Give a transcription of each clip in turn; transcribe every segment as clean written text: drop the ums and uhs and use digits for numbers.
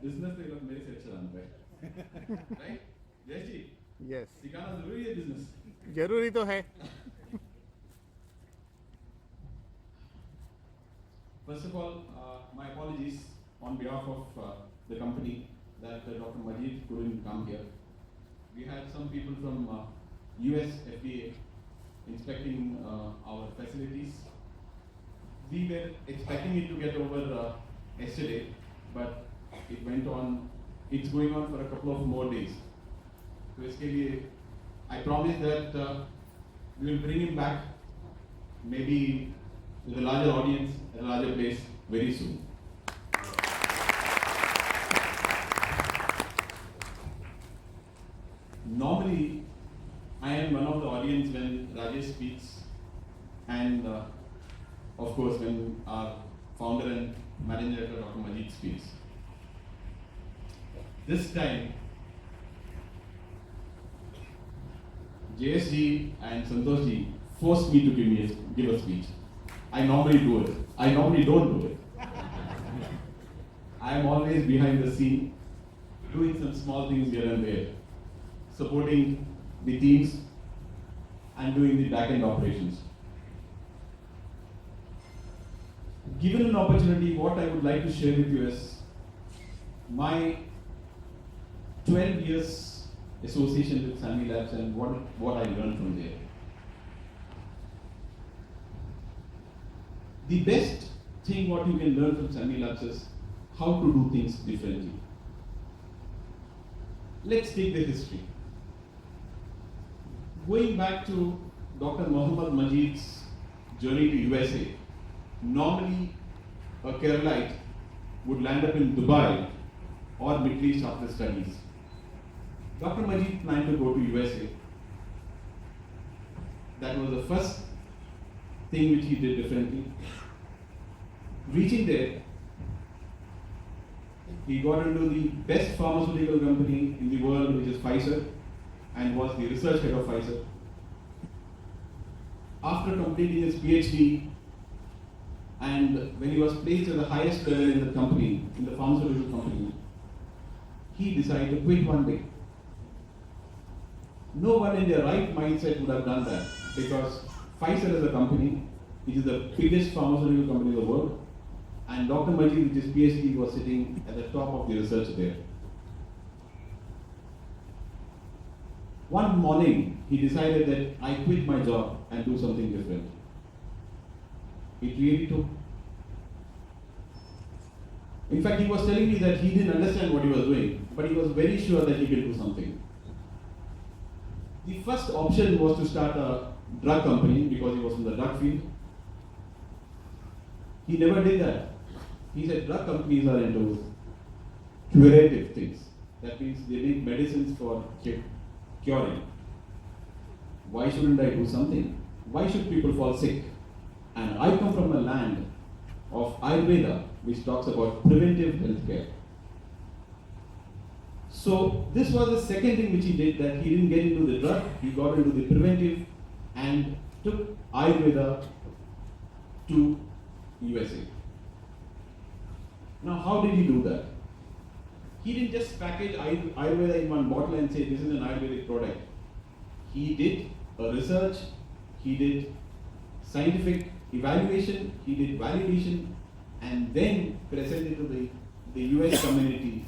Business तो ये लोग मेरे से अच्छा जानते हैं, राइट? जय जी, यस, सिखाना जरूरी है बिजनेस. जरूरी तो है. First of all, my apologies on behalf of the company that Dr. Majid couldn't come here. We had some people from US FDA inspecting our facilities. We were expecting it to get over yesterday, but it went on. It's going on for a couple of more days. So, I promise that we will bring him back, maybe with a larger audience at a larger place very soon. Normally, I am one of the audience when Rajesh speaks, and of course when our founder and managing director Dr. Majid speaks. This time, JSG and Santoshji forced me to give a speech. I normally do it. I normally don't do it. I am always behind the scene, doing some small things here and there, supporting the teams and doing the back-end operations. Given an opportunity, what I would like to share with you is my 12 years association with Sami Labs and what I learned from there. The best thing what you can learn from Sami Labs is how to do things differently. Let's take the history. Going back to Dr. Mohammed Majid's journey to USA, normally a Keralite would land up in Dubai or Middle East after studies. Dr. Majid planned to go to USA. That was the first thing which he did differently. Reaching there, he got into the best pharmaceutical company in the world, which is Pfizer, and was the research head of Pfizer. After completing his PhD, and when he was placed at the highest level in the company, in the pharmaceutical company, he decided to quit one day. No one in their right mindset would have done that, because Pfizer is a company, it is the biggest pharmaceutical company in the world, and Dr. Majid, with his PhD, was sitting at the top of the research there. One morning, he decided that I quit my job and do something different. It really took. In fact, he was telling me that he didn't understand what he was doing, but he was very sure that he could do something. The first option was to start a drug company because he was in the drug field. He never did that. He said drug companies are into curative things. That means they make medicines for curing. Why shouldn't I do something? Why should people fall sick? And I come from a land of Ayurveda, which talks about preventive healthcare. So this was the second thing which he did, that he didn't get into the drug, he got into the preventive and took Ayurveda to USA. Now, how did he do that? He didn't just package Ayurveda in one bottle and say this is an Ayurvedic product. He did a research, he did scientific evaluation, he did validation, and then presented to the US community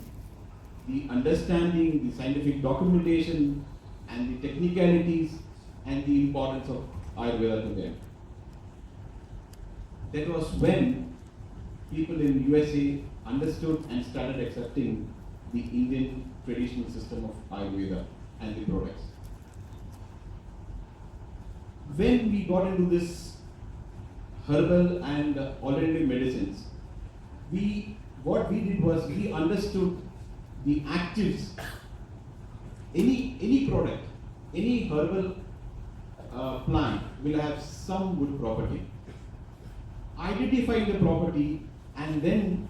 the understanding, the scientific documentation, and the technicalities, and the importance of Ayurveda to them. That was when people in USA understood and started accepting the Indian traditional system of Ayurveda and the products. When we got into this herbal and alternative medicines, what we did was we understood the actives. Any product, any herbal plant will have some good property. Identifying the property and then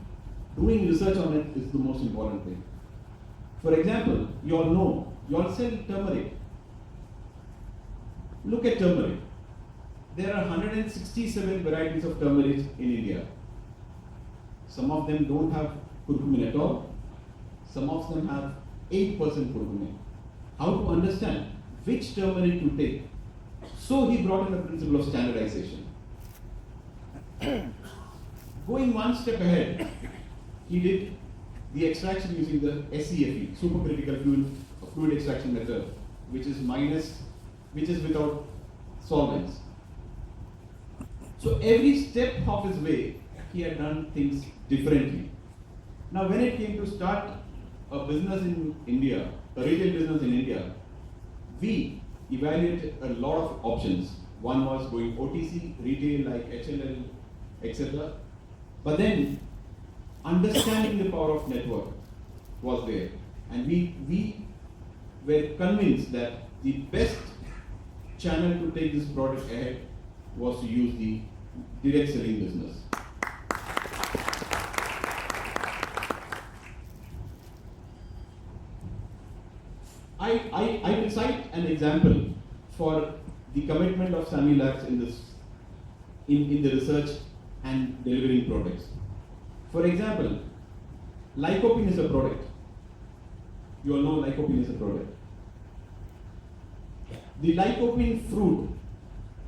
doing research on it is the most important thing. For example, you all sell turmeric. Look at turmeric. There are 167 varieties of turmeric in India. Some of them don't have curcumin at all. some of them have 8% kurkumin. How to understand which turmeric to take? So he brought in the principle of standardization. Going one step ahead, he did the extraction using the SCFE, supercritical fluid extraction method, which is without solvents. So every step of his way, he had done things differently. Now when it came to start a business in India, a retail business in India, we evaluated a lot of options. One was going OTC, retail like HLL, etc. But then understanding the power of network was there. And we were convinced that the best channel to take this product ahead was to use the direct selling business. I will cite an example for the commitment of Sami Labs in the research and delivering products. For example, lycopene is a product. You all know lycopene is a product. The lycopene fruit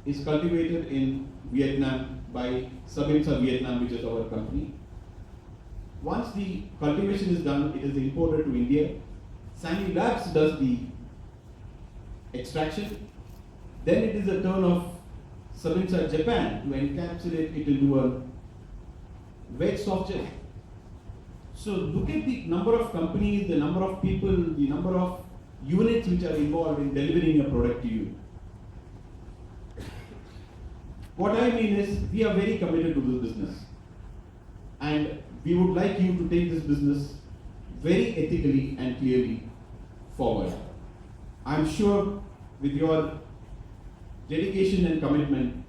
is cultivated in Vietnam by Sabinsa Vietnam, which is our company. Once the cultivation is done, it is imported to India. Sami Labs does the extraction. Then it is the turn of Sabinsa Japan to encapsulate it into a wet soft gel. So look at the number of companies, the number of people, the number of units which are involved in delivering a product to you. What I mean is, we are very committed to this business. And we would like you to take this business very ethically and clearly forward. I'm sure with your dedication and commitment,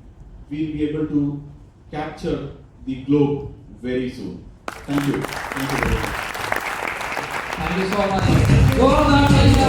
we'll be able to capture the globe very soon. Thank you. Thank you very much. Thank you so much.